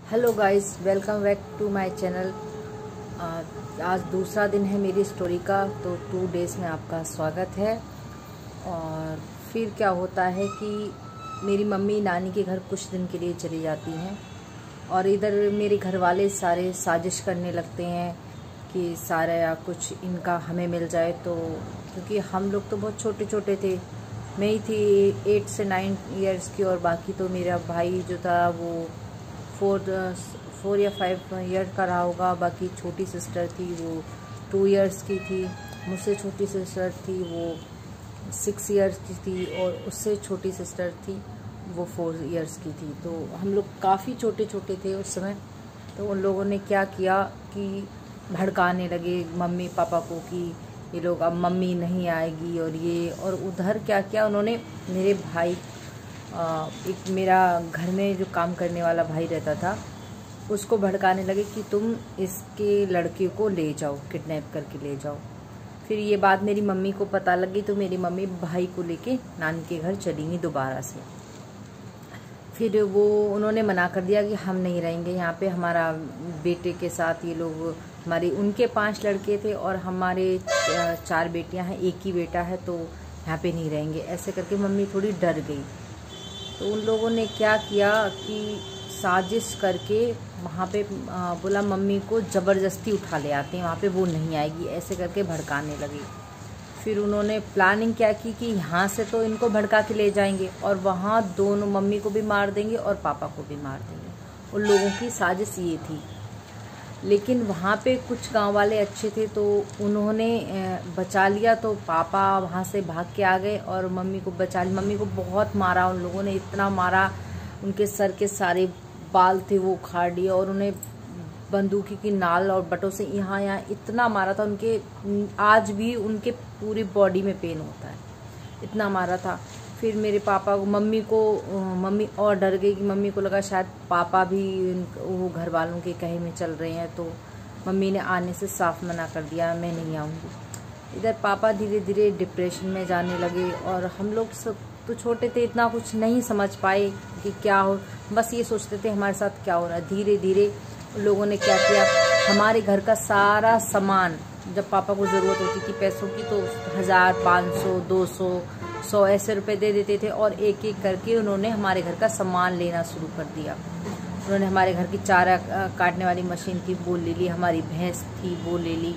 Hello guys, welcome back to my channel. आज दूसरा दिन है मेरी स्टोरी का, तो 2 डेज़ में आपका स्वागत है। और फिर क्या होता है कि मेरी मम्मी नानी के घर कुछ दिन के लिए चली जाती हैं और इधर मेरे घर वाले सारे साजिश करने लगते हैं कि सारा कुछ इनका हमें मिल जाए। तो क्योंकि हम लोग तो बहुत छोटे छोटे थे, मैं ही थी 8 से 9 ईयर्स की और बाकी तो मेरा भाई जो था वो 4 या 5 ईयर का रहा होगा। बाकी छोटी सिस्टर थी वो 2 ईयर्स की थी, मुझसे छोटी सिस्टर थी वो 6 ईयर्स की थी और उससे छोटी सिस्टर थी वो 4 ईयर्स की थी। तो हम लोग काफ़ी छोटे छोटे थे उस समय। तो उन लोगों ने क्या किया कि भड़काने लगे मम्मी पापा को कि ये लोग अब मम्मी नहीं आएगी और ये। और उधर क्या किया उन्होंने, मेरे भाई एक मेरा घर में जो काम करने वाला भाई रहता था उसको भड़काने लगे कि तुम इसके लड़के को ले जाओ, किडनैप करके ले जाओ। फिर ये बात मेरी मम्मी को पता लगी तो मेरी मम्मी भाई को लेके नानी के घर चली गई दोबारा से। फिर वो उन्होंने मना कर दिया कि हम नहीं रहेंगे यहाँ पे, हमारा बेटे के साथ ये लोग हमारी उनके 5 लड़के थे और हमारे 4 बेटियाँ हैं, एक ही बेटा है, तो यहाँ पे नहीं रहेंगे। ऐसे करके मम्मी थोड़ी डर गई। तो उन लोगों ने क्या किया कि साजिश करके वहाँ पे बोला मम्मी को ज़बरदस्ती उठा ले आते हैं, वहाँ पे वो नहीं आएगी, ऐसे करके भड़काने लगी। फिर उन्होंने प्लानिंग क्या की कि यहाँ से तो इनको भड़का के ले जाएंगे और वहाँ दोनों मम्मी को भी मार देंगे और पापा को भी मार देंगे। उन लोगों की साजिश ये थी। लेकिन वहाँ पे कुछ गांव वाले अच्छे थे तो उन्होंने बचा लिया। तो पापा वहाँ से भाग के आ गए और मम्मी को बचा लिया। मम्मी को बहुत मारा उन लोगों ने, इतना मारा, उनके सर के सारे बाल थे वो उखाड़ दिए और उन्हें बंदूकी की नाल और बटों से यहाँ इतना मारा था। उनके आज भी उनके पूरी बॉडी में पेन होता है, इतना मारा था। फिर मेरे पापा को मम्मी और डर गई कि मम्मी को लगा शायद पापा भी वो घर वालों के कहे में चल रहे हैं, तो मम्मी ने आने से साफ मना कर दिया, मैं नहीं आऊँगी। इधर पापा धीरे धीरे डिप्रेशन में जाने लगे और हम लोग सब तो छोटे थे, इतना कुछ नहीं समझ पाए कि क्या हो, बस ये सोचते थे हमारे साथ क्या हो रहा है। धीरे धीरे लोगों ने क्या किया, हमारे घर का सारा सामान, जब पापा को ज़रूरत होती थी पैसों की तो 1000, 500, 200, 100 ऐसे रुपए दे देते थे और एक एक करके उन्होंने हमारे घर का सामान लेना शुरू कर दिया। उन्होंने हमारे घर की चारा काटने वाली मशीन थी वो ले ली, हमारी भैंस थी वो ले ली,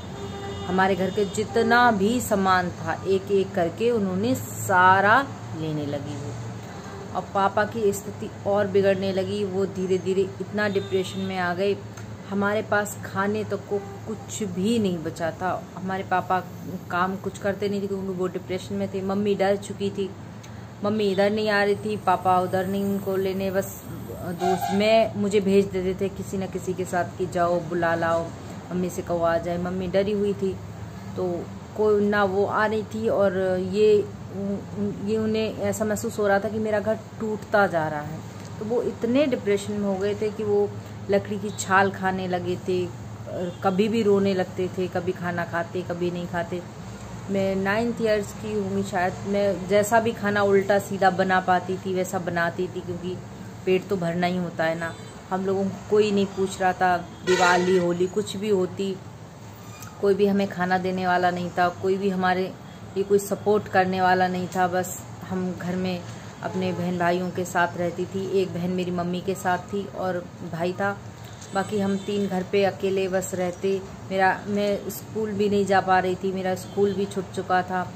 हमारे घर के जितना भी सामान था एक एक करके उन्होंने सारा लेने लगी वो। अब पापा की स्थिति और बिगड़ने लगी, वो धीरे धीरे इतना डिप्रेशन में आ गए, हमारे पास खाने तक को कुछ भी नहीं बचा था। हमारे पापा काम कुछ करते नहीं थे क्योंकि वो डिप्रेशन में थे। मम्मी डर चुकी थी, मम्मी इधर नहीं आ रही थी, पापा उधर नहीं उनको लेने, बस दोस्त मुझे भेज देते थे किसी न किसी के साथ कि जाओ बुला लाओ, मम्मी से कहो आ जाए। मम्मी डरी हुई थी तो कोई ना वो आ रही थी और ये उन्हें ऐसा महसूस हो रहा था कि मेरा घर टूटता जा रहा है। तो वो इतने डिप्रेशन में हो गए थे कि वो लकड़ी की छाल खाने लगे थे, कभी भी रोने लगते थे, कभी खाना खाते कभी नहीं खाते। मैं 9th ईयर्स की होंगी शायद, मैं जैसा भी खाना उल्टा सीधा बना पाती थी वैसा बनाती थी क्योंकि पेट तो भरना ही होता है ना। हम लोगों को कोई नहीं पूछ रहा था, दिवाली होली कुछ भी होती कोई भी हमें खाना देने वाला नहीं था, कोई भी हमारे लिए कोई सपोर्ट करने वाला नहीं था। बस हम घर में अपने बहन भाइयों के साथ रहती थी, एक बहन मेरी मम्मी के साथ थी और भाई था, बाकी हम 3 घर पे अकेले बस रहते। मैं स्कूल भी नहीं जा पा रही थी, मेरा स्कूल भी छूट चुका था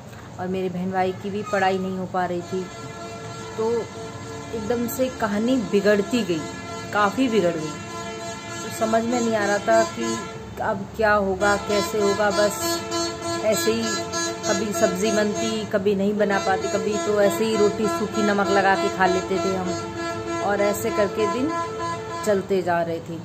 और मेरे बहन भाई की भी पढ़ाई नहीं हो पा रही थी। तो एकदम से कहानी बिगड़ती गई, काफ़ी बिगड़ गई। तो समझ में नहीं आ रहा था कि अब क्या होगा कैसे होगा। बस ऐसे ही कभी सब्ज़ी बनती कभी नहीं बना पाती, कभी तो ऐसे ही रोटी सूखी नमक लगा के खा लेते थे हम, और ऐसे करके दिन चलते जा रहे थे।